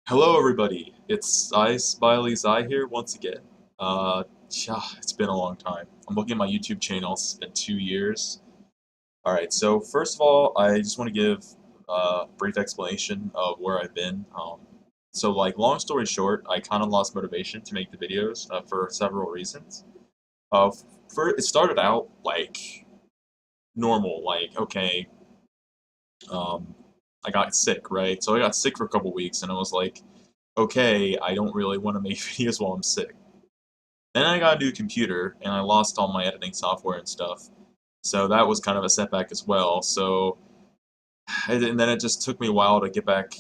Hello, everybody. It's ISmileyzI here once again. It's been a long time. I'm looking at my YouTube channel. It's been 2 years. All right. So first of all, I just want to give a brief explanation of where I've been. Long story short, I kind of lost motivation to make the videos for several reasons. Uh, it started out like normal, like okay, um, I got sick, right? So I got sick for a couple weeks, and I was like, okay, I don't really want to make videos while I'm sick. Then I got a new computer, and I lost all my editing software and stuff. So that was kind of a setback as well. And then it just took me a while to get back,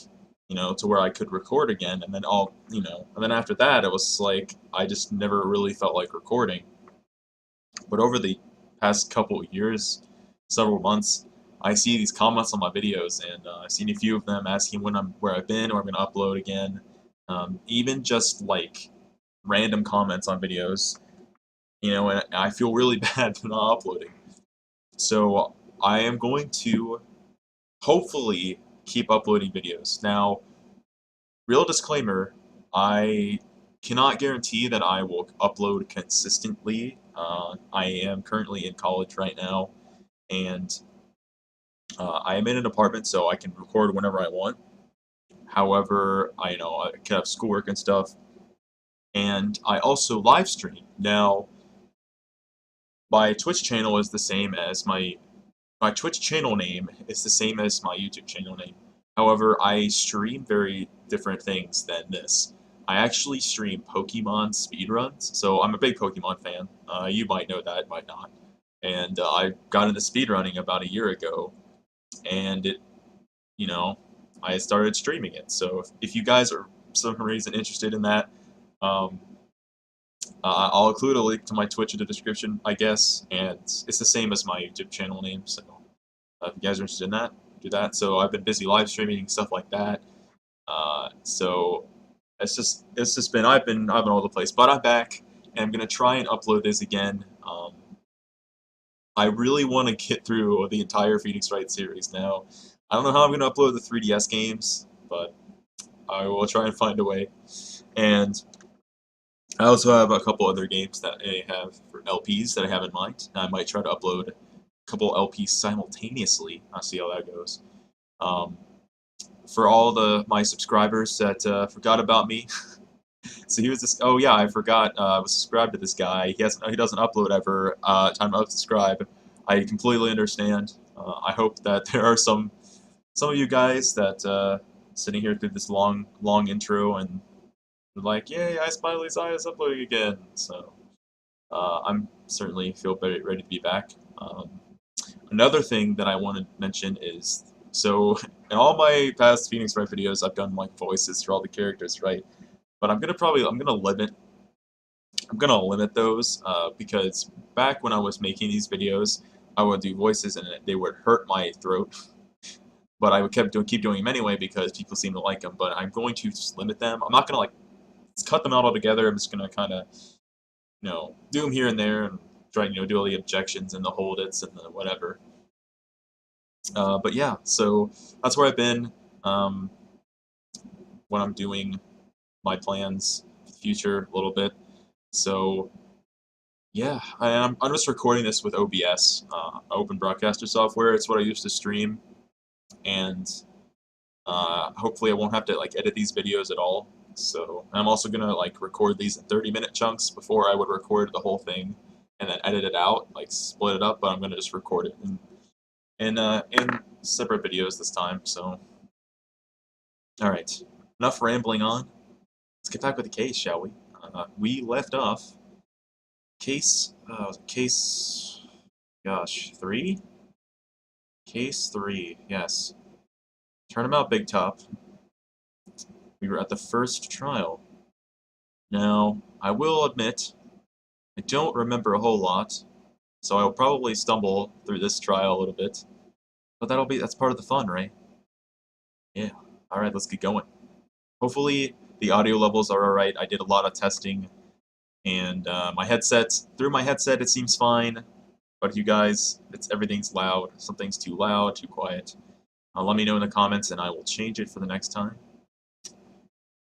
to where I could record again. And then and then after that, it was like I just never really felt like recording. But over the past couple of years, several months, I see these comments on my videos, and I've seen a few of them asking where I've been or I'm going to upload again. Even just like random comments on videos, and I feel really bad for not uploading. So I am going to hopefully keep uploading videos. Now, real disclaimer, I cannot guarantee that I will upload consistently. I am currently in college right now, and I am in an apartment, so I can record whenever I want. However, I can have schoolwork and stuff, and I also live stream. Now, my Twitch channel is the same as my Twitch channel name is the same as my YouTube channel name. However, I stream very different things than this. I actually stream Pokemon speedruns, so I'm a big Pokemon fan. You might know that, might not. And I got into speedrunning about a year ago, and you know, I started streaming it. So if you guys are for some reason interested in that, um, I'll include a link to my Twitch in the description, I guess, and it's the same as my YouTube channel name. So if you guys are interested in that, do that. So I've been busy live streaming stuff like that. So it's just been I've been all over the place, but I'm back and I'm gonna try and upload this again. I really want to get through the entire Phoenix Wright series now. I don't know how I'm gonna upload the 3DS games, but I will try and find a way. And I also have a couple other games that I have for LPs that I have in mind. I might try to upload a couple LPs simultaneously. I'll see how that goes. Um, for all my subscribers that forgot about me, so he was this. Oh yeah, I forgot. I was subscribed to this guy. He doesn't upload ever. Time to unsubscribe. I completely understand. I hope that there are some of you guys that sitting here through this long intro and like, yay, ISmileyzI is uploading again. So I'm certainly feel very ready to be back. Another thing that I want to mention is so in all my past Phoenix Wright videos, I've done like voices for all the characters, right? But I'm gonna limit those because back when I was making these videos, I would do voices and they would hurt my throat. But I would keep doing them anyway because people seem to like them. But I'm going to just limit them. I'm not gonna like cut them out altogether. I'm just gonna kind of do them here and there and try do all the objections and the hold its and the whatever. But yeah, so that's where I've been. Um, when I'm doing my plans for the future a little bit. So yeah, I'm just recording this with OBS, Open Broadcaster software. It's what I use to stream, and hopefully I won't have to like edit these videos at all. So I'm also gonna like record these in 30-minute chunks before I would record the whole thing and then edit it out, like split it up. But I'm gonna just record it in separate videos this time. So all right, enough rambling on. Let's get back with the case, shall we? We left off case, gosh, 3? Case 3, yes. Turnabout Big Top. We were at the first trial. Now, I will admit, I don't remember a whole lot, so I'll probably stumble through this trial a little bit. But that's part of the fun, right? Yeah. Alright, let's get going. Hopefully, the audio levels are alright. I did a lot of testing, and through my headset, it seems fine. But you guys, everything's loud. Something's too loud, too quiet. Let me know in the comments, and I will change it for the next time.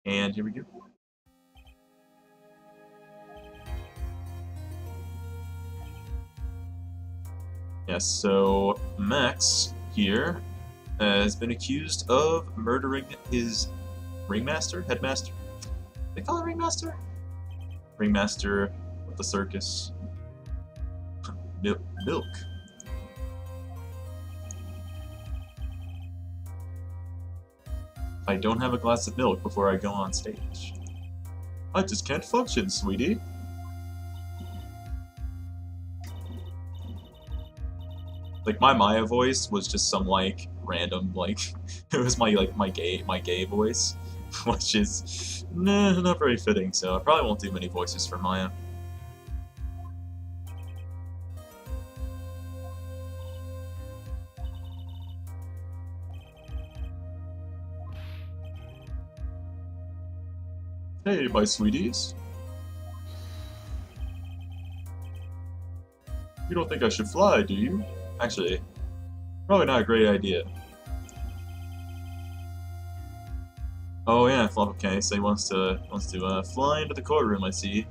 And here we go. Yes, so Max here has been accused of murdering his ringmaster? Headmaster? They call it ringmaster? Ringmaster of the circus. Milk. I don't have a glass of milk before I go on stage. I just can't function, sweetie. Like my Maya voice was just some like random like it was my gay voice, which is nah, not very fitting. So I probably won't do many voices for Maya. Hey, my sweeties. You don't think I should fly, do you? Actually, probably not a great idea. Oh yeah, okay, so he wants to fly into the courtroom, I see.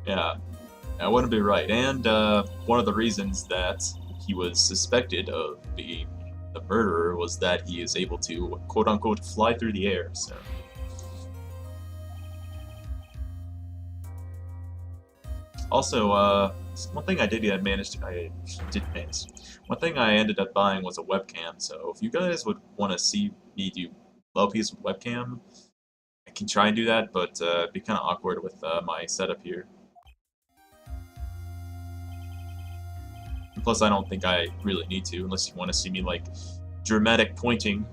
Yeah, that wouldn't be right. And one of the reasons that he was suspected of being the murderer was that he is able to quote unquote fly through the air. So. Also, one thing I did manage. One thing I ended up buying was a webcam. So if you guys would want to see me do LPs with webcam, I can try and do that, but it'd be kind of awkward with my setup here. And plus, I don't think I really need to, unless you want to see me like dramatic pointing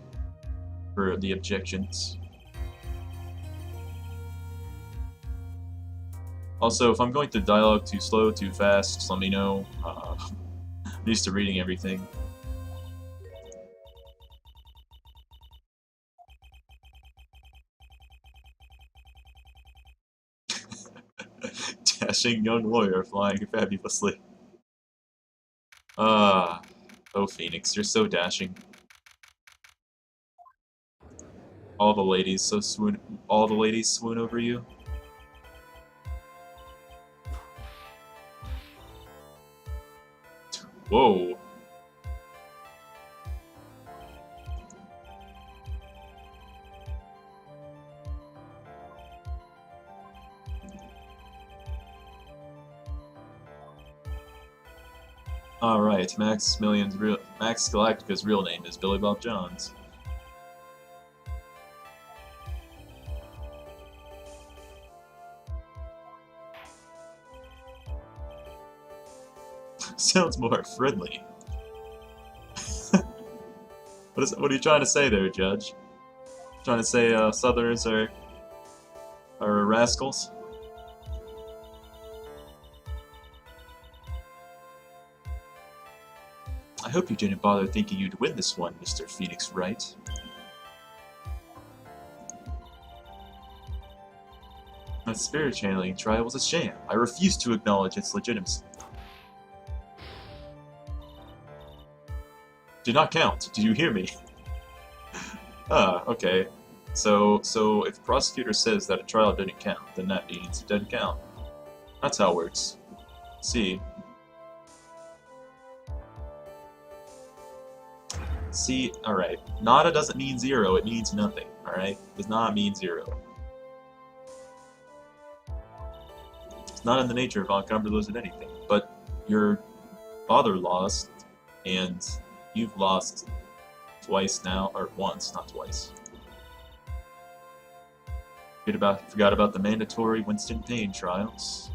for the objections. Also, if I'm going through dialogue too slow, too fast, just let me know. I'm used to reading everything. Dashing young lawyer flying fabulously. Oh Phoenix, you're so dashing. All the ladies swoon over you. Whoa. Alright, Max Galactica's real name is Billy Bob Johns. Sounds more friendly. What are you trying to say there, Judge? Trying to say Southerners are rascals? I hope you didn't bother thinking you'd win this one, Mr. Phoenix Wright. That spirit channeling trial was a sham. I refuse to acknowledge its legitimacy. Do not count. Do you hear me? Okay. So if the prosecutor says that a trial didn't count, then that means it didn't count. That's how it works. See, alright. Nada doesn't mean zero, it means nothing, alright? It does not mean zero. It's not in the nature of Encounter losing anything, but your father lost, and you've lost twice now, or once, not twice. Forgot about the mandatory Winston Payne trials.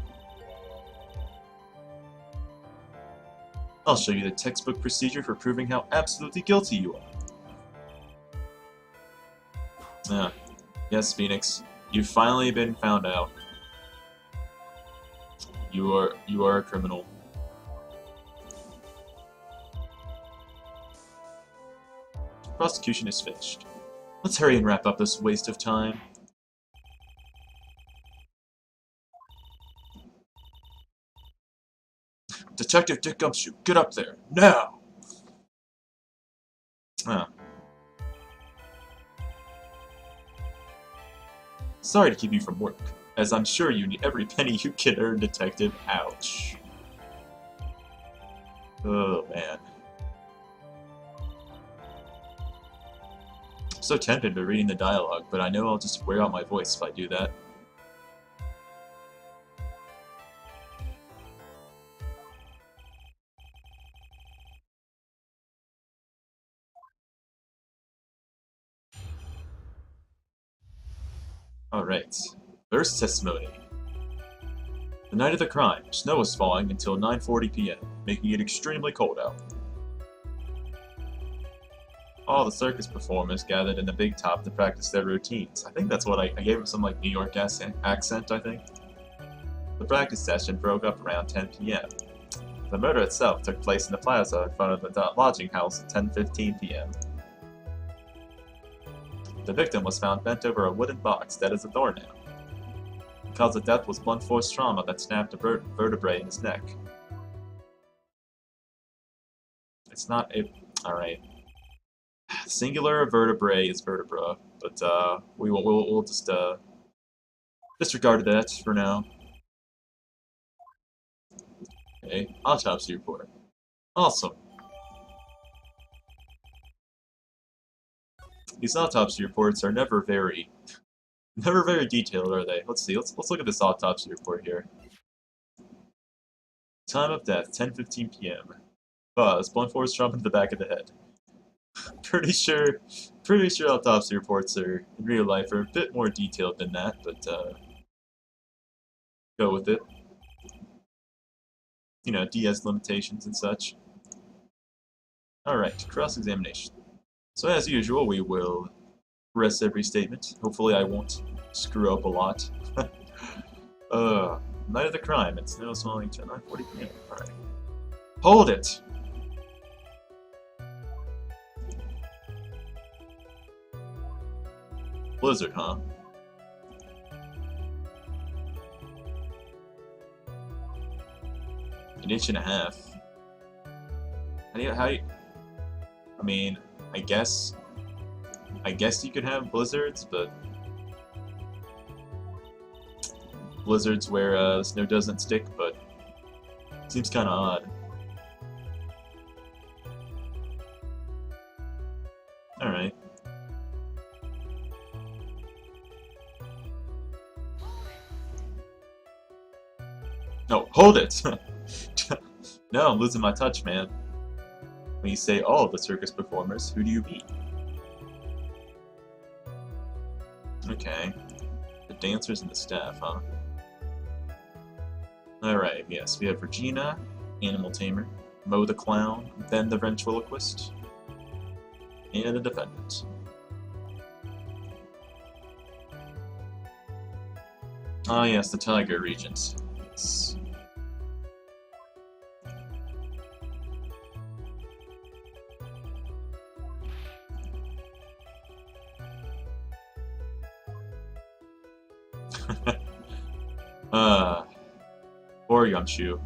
I'll show you the textbook procedure for proving how absolutely guilty you are. Yes, Phoenix. You've finally been found out. You are a criminal. Prosecution is finished. Let's hurry and wrap up this waste of time. Detective Dick Gumshoe, get up there, now! Ah. Sorry to keep you from work, as I'm sure you need every penny you can earn, Detective. Ouch. Oh, man. I'm so tempted by reading the dialogue, but I know I'll just wear out my voice if I do that. Alright. First testimony. The night of the crime, snow was falling until 9:40 p.m., making it extremely cold out. All the circus performers gathered in the big top to practice their routines. I think that's what I gave them some like New York accent, I think. The practice session broke up around 10 p.m. The murder itself took place in the plaza in front of the lodging house at 10:15 p.m. The victim was found bent over a wooden box dead as a doornail. The cause of death was blunt force trauma that snapped a vertebrae in his neck. It's not a... Alright. Singular vertebrae is vertebra, but we'll just disregard that for now. Okay, autopsy report. Awesome. These autopsy reports are never very detailed, are they? Let's see. Let's look at this autopsy report here. Time of death: 10:15 p.m. Buzz, blunt force trauma to the back of the head. Pretty sure autopsy reports are in real life are a bit more detailed than that, but go with it. You know, DS limitations and such. Alright, cross-examination. So as usual, we will rest every statement. Hopefully I won't screw up a lot. Night of the crime. It's now falling to 9:40 p.m. Alright. Hold it! Blizzard, huh? An inch and a half. I mean, I guess you could have blizzards, but blizzards where the snow doesn't stick, but seems kind of odd. Alright. No, hold it! No, I'm losing my touch, man. When you say all of the circus performers, who do you mean? Okay. The dancers and the staff, huh? Alright, yes, we have Regina, Animal Tamer, Mo the Clown, Ben the Ventriloquist, and the defendant. Ah yes, the Tiger Regent. Yes. Poor Gumshoe.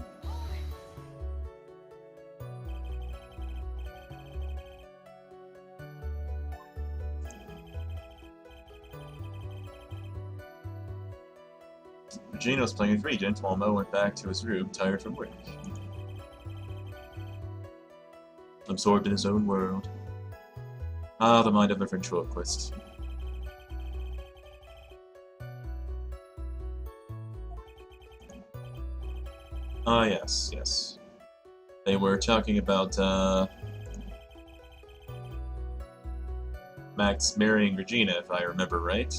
Regina was playing with Regent while Mo went back to his room, tired from work. Absorbed in his own world. Ah, the mind of a ventriloquist. Ah, yes, yes. They were talking about, Max marrying Regina, if I remember right.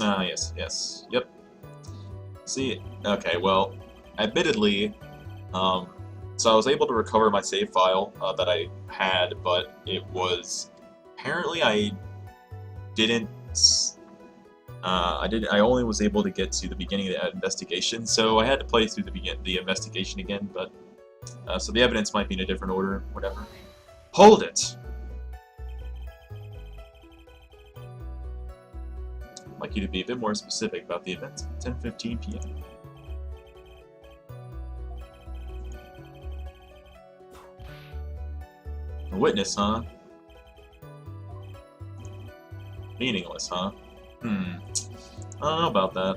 Ah, yes, yes, yep. See, okay, well, admittedly, so I was able to recover my save file that I had, but it was, apparently I only was able to get to the beginning of the investigation, so I had to play through the investigation again, but, so the evidence might be in a different order, whatever. Hold it! like you to be a bit more specific about the events at 10:15 p.m. A witness, huh? Meaningless, huh? I don't know about that.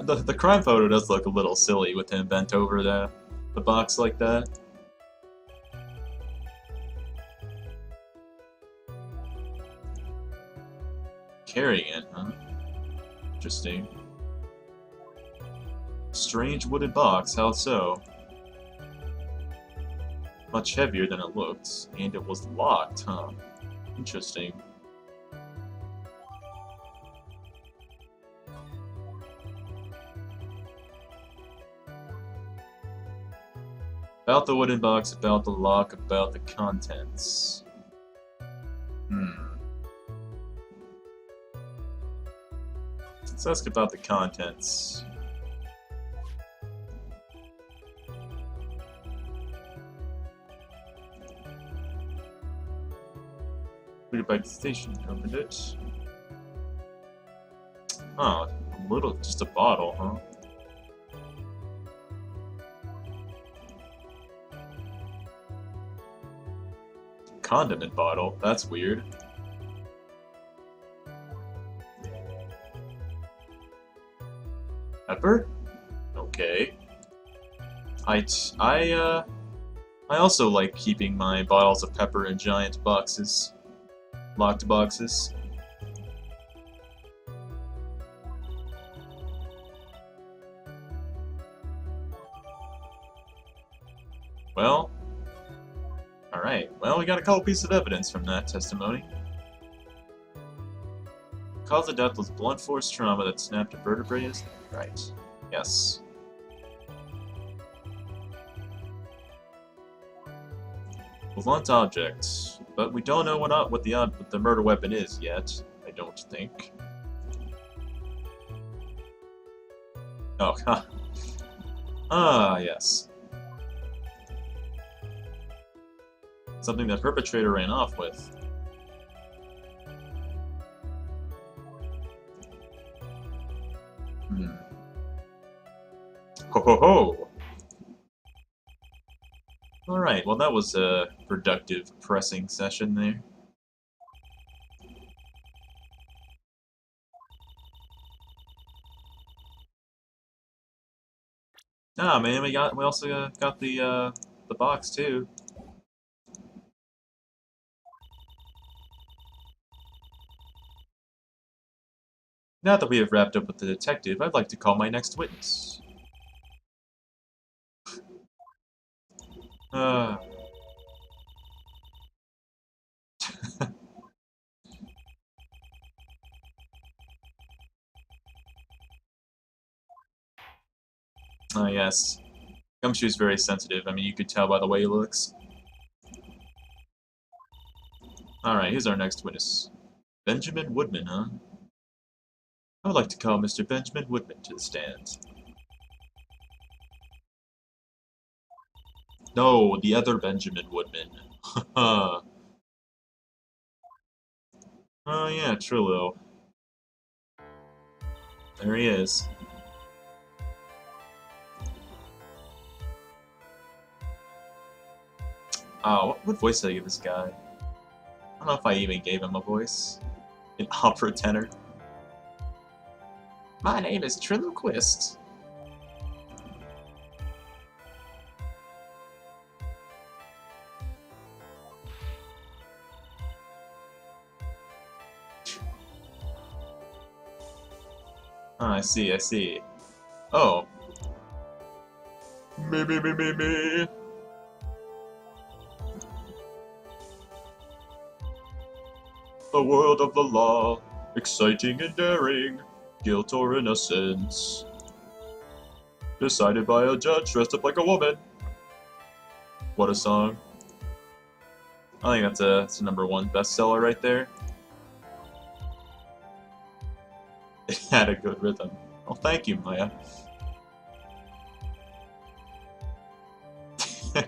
The crime photo does look a little silly with him bent over the box like that. Carrying it, huh? Interesting. Strange wooden box, how so? Much heavier than it looked, and it was locked, huh? Interesting. About the wooden box, about the lock, about the contents. Let's ask about the contents. Put it back to the station. Opened it. Oh, a little, just a bottle, huh? Condiment bottle? That's weird. Pepper? Okay. I also like keeping my bottles of pepper in giant boxes. Locked boxes. Well, alright. Well, we got a couple pieces of evidence from that testimony. Cause of death was blunt force trauma that snapped a vertebrae. Right. Yes. Blunt object. But we don't know what the murder weapon is yet, I don't think. Oh, huh. Ah, yes. Something the perpetrator ran off with. Ho ho ho! Alright, well that was a productive pressing session there. Ah man, we also got the box too. Now that we have wrapped up with the detective, I'd like to call my next witness. Ah, yes. Gumshoe's very sensitive. I mean, you could tell by the way he looks. Alright, here's our next witness. Benjamin Woodman, huh? I would like to call Mr. Benjamin Woodman to the stand. No, the other Benjamin Woodman. Oh yeah, Trillo. There he is. Oh, what voice did I give this guy? I don't know if I even gave him a voice. An opera tenor. My name is Trillo Quist. Oh, I see, I see. Oh. Me. The world of the law, exciting and daring, guilt or innocence. Decided by a judge dressed up like a woman. What a song. I think that's a #1 bestseller right there. It had a good rhythm. Oh, thank you, Maya.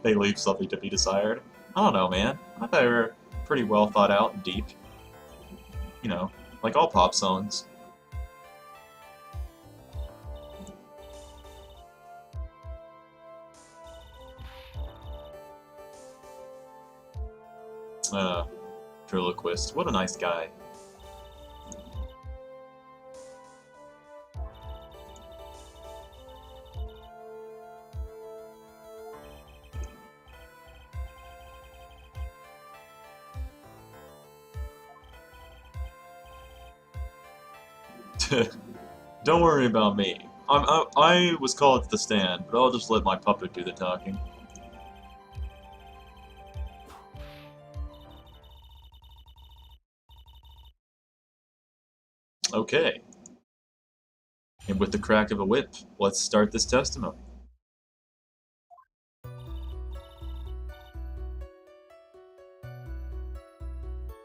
They leave something to be desired. I don't know, man. I thought they were pretty well thought out and deep. You know, like all pop songs. Ventriloquist. What a nice guy. Don't worry about me. I was called to the stand, but I'll just let my puppet do the talking. Okay. And with the crack of a whip, let's start this testimony.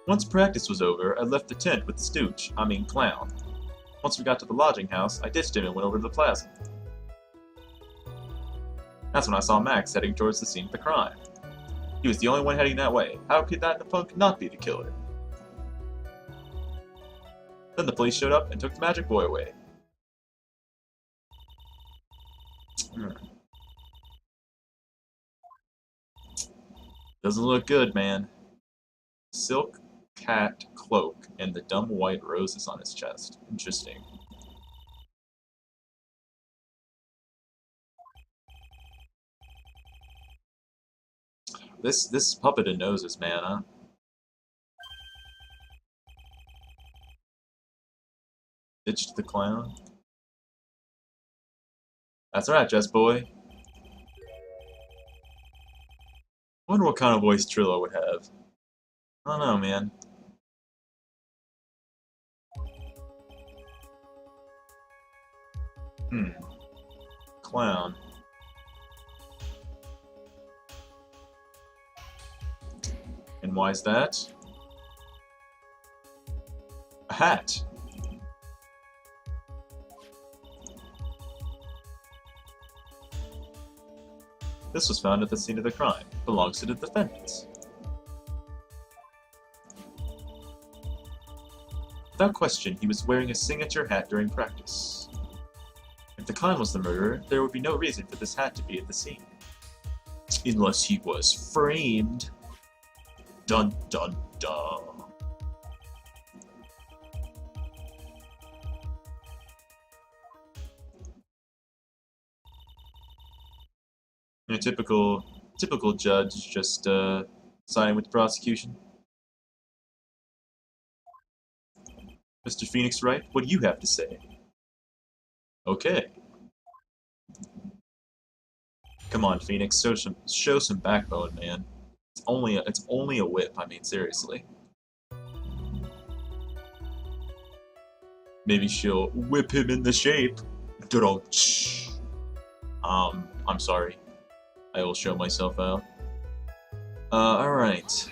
Once practice was over, I left the tent with the stooge, clown. Once we got to the lodging house, I ditched him and went over to the plaza. That's when I saw Max heading towards the scene of the crime. He was the only one heading that way. How could that punk not be the killer? Then the police showed up and took the magic boy away. Doesn't look good, man. Silk cat cloak and the dumb white roses on his chest. Interesting. This puppet and noses, man, huh? Ditched the clown. That's right, Jess boy. Wonder what kind of voice Trillo would have. I don't know, man. Clown. And why is that? A hat. This was found at the scene of the crime. Belongs to the defendants. Without question, he was wearing a signature hat during practice. If the clown was the murderer, there would be no reason for this hat to be at the scene. Unless he was framed. Dun dun dun. A typical judge just siding with the prosecution. Mr. Phoenix Wright, what do you have to say? Okay. Come on, Phoenix, show some backbone, man. It's only a whip. Seriously. Maybe she'll whip him in the shape. I'm sorry. I will show myself out. Alright.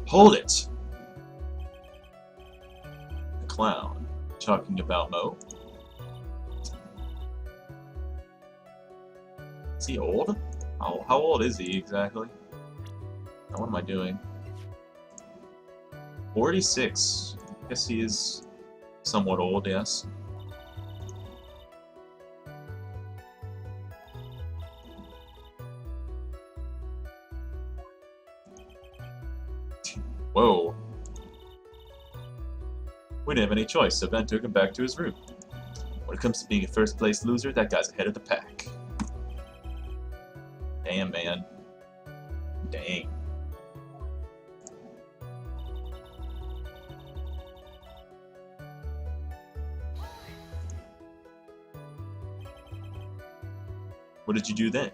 Hold it! The clown. Talking about Mo. Is he old? How old is he exactly? What am I doing? 46. I guess he is somewhat old, yes. Whoa. We didn't have any choice, so Ben took him back to his room. When it comes to being a first-place loser, that guy's ahead of the pack. Damn, man. Dang. What did you do then?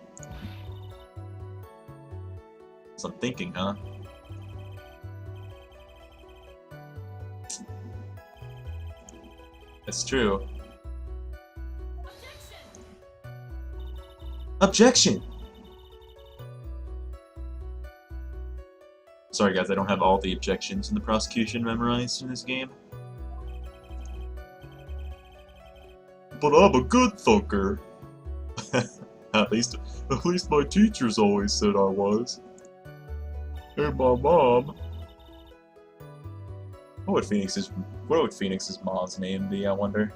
Some thinking, huh? That's true. Objection! Sorry guys, I don't have all the objections in the prosecution memorized in this game. But I'm a good thunker. At least my teachers always said I was. And my mom. What would Phoenix's mom's name be, I wonder?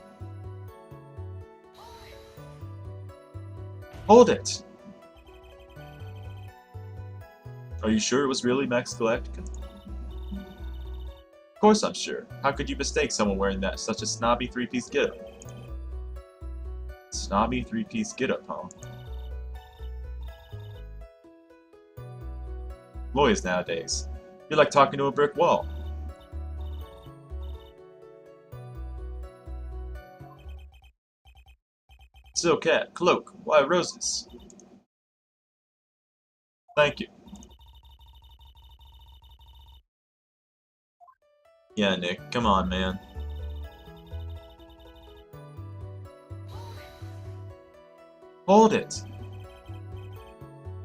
Hold it! Are you sure it was really Max Galactica? Of course I'm sure. How could you mistake someone wearing such a snobby three-piece getup? Snobby three-piece getup, huh? Lawyers nowadays. You're like talking to a brick wall. So, cat, cloak, why roses? Thank you. Yeah, Nick, come on, man. Hold it!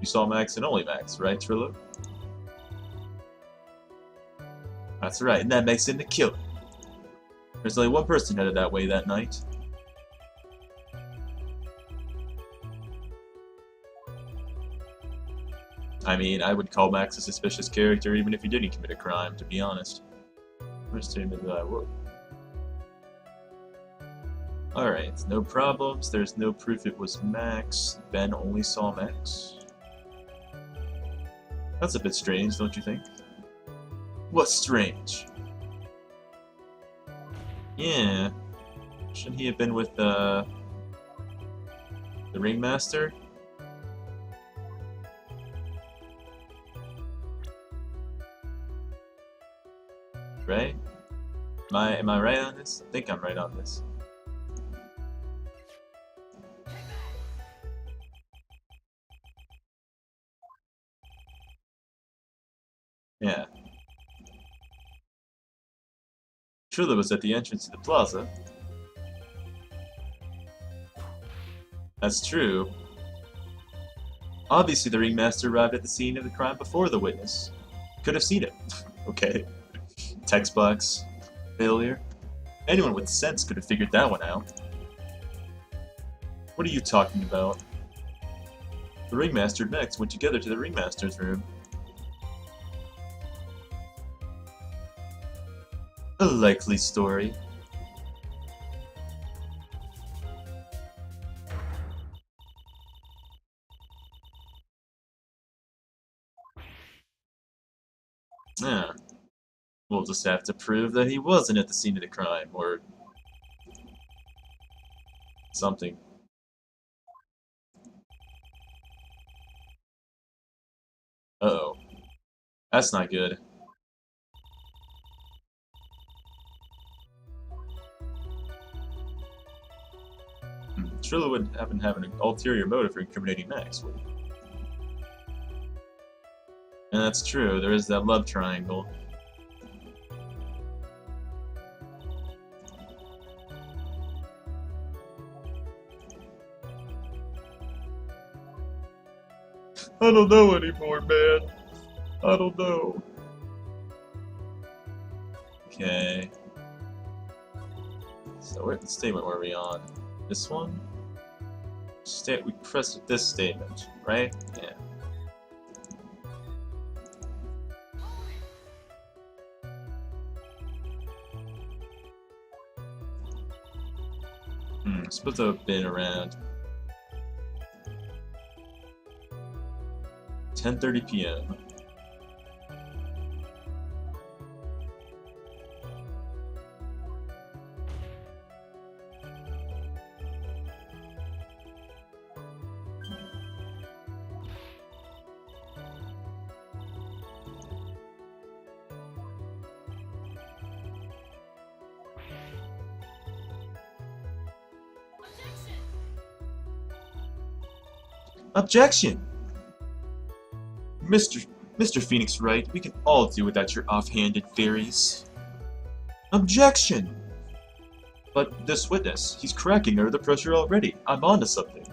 You saw Max and only Max, right, Trillo? That's right, and that makes him the killer. There's only one person headed that way that night. I mean, I would call Max a suspicious character even if he didn't commit a crime, to be honest. First statement that I would. Alright, no problems. There's no proof it was Max. Ben only saw Max. That's a bit strange, don't you think? What's strange? Yeah. Shouldn't he have been with, the Ringmaster? Right? Am I right on this? I think I'm right on this. Yeah. Trilla was at the entrance to the plaza. That's true. Obviously the Ringmaster arrived at the scene of the crime before the witness. Could have seen it. Okay. Text box. Failure. Anyone with sense could have figured that one out. What are you talking about? The Ringmaster and Max went together to the Ringmaster's room. A likely story. Yeah. We'll just have to prove that he wasn't at the scene of the crime, or something. Uh-oh. That's not good. Trilla wouldn't happen to have an ulterior motive for incriminating Max, would he? And that's true, there is that love triangle. I don't know anymore, man. I don't know. Okay. So what statement were we on? This one? We pressed this statement, right? Yeah. It's supposed to have been around 10:30 p.m. Objection! Mr. Phoenix Wright, we can all do without your offhanded theories. Objection! But this witness, he's cracking under the pressure already. I'm onto something.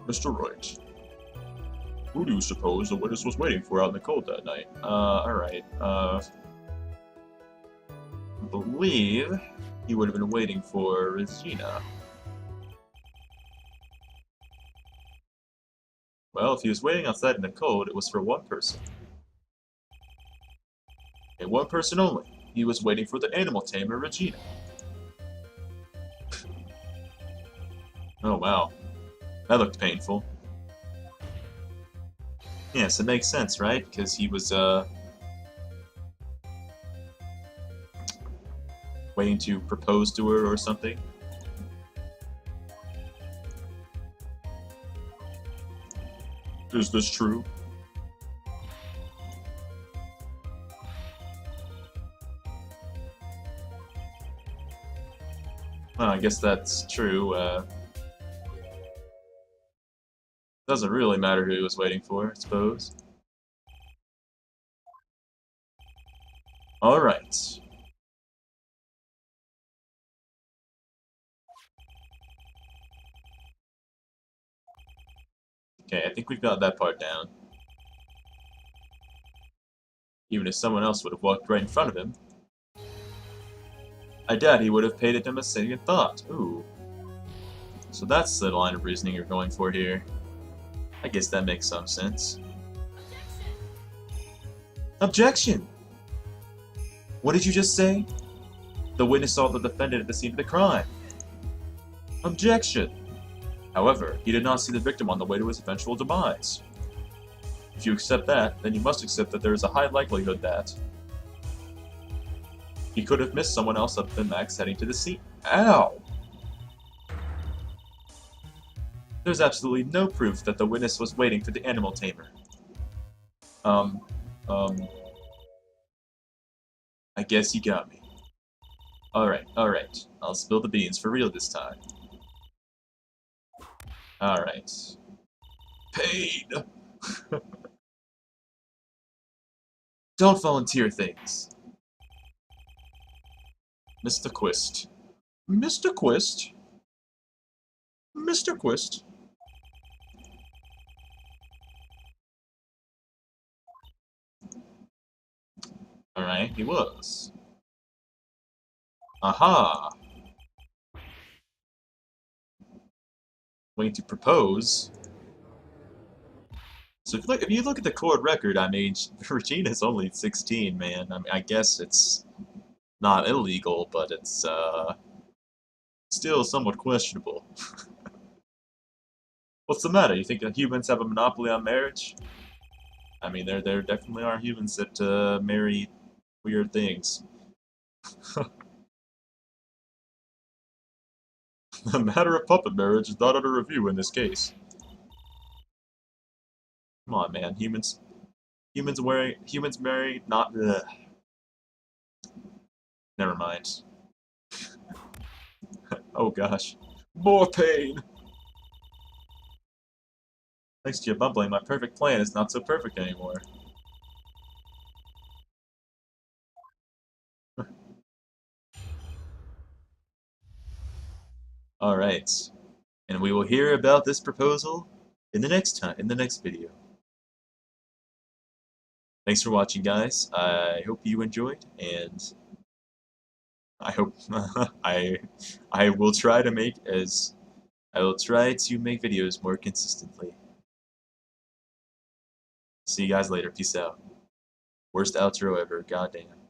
Mr. Wright. Who do you suppose the witness was waiting for out in the cold that night? Alright. I believe he would have been waiting for Regina. Well, if he was waiting outside in the cold, it was for one person. And one person only. He was waiting for the animal tamer, Regina. Oh, wow. That looked painful. Yes, it makes sense, right? Because he was, waiting to propose to her or something. Is this true? Well, I guess that's true. Doesn't really matter who he was waiting for, I suppose. Alright. Okay, I think we've got that part down. Even if someone else would have walked right in front of him, I doubt he would have paid him a second thought. Ooh. So that's the line of reasoning you're going for here. I guess that makes some sense. Objection! What did you just say? The witness saw the defendant at the scene of the crime. Objection! However, he did not see the victim on the way to his eventual demise. If you accept that, then you must accept that there is a high likelihood that he could have missed someone else other than Max heading to the scene. Ow! There's absolutely no proof that the witness was waiting for the animal tamer. I guess you got me. Alright. I'll spill the beans for real this time. Alright. Pain! Don't volunteer things. Mr. Quist. Mr. Quist? Mr. Quist? Alright, he was. Aha! Waiting to propose. So if you look at the court record, I mean, Regina's only 16, man. I mean, I guess it's not illegal, but it's still somewhat questionable. What's the matter? You think that humans have a monopoly on marriage? I mean, there definitely are humans that marry weird things. The matter of puppet marriage is not under review in this case. Come on, man. Humans marry, not. Ugh. Never mind. Oh gosh, more pain. Thanks to your bumbling, my perfect plan is not so perfect anymore. All right, and we will hear about this proposal in the next video. Thanks for watching, guys. I hope you enjoyed, and I hope I will try to make videos more consistently. See you guys later. Peace out. Worst outro ever. Goddamn.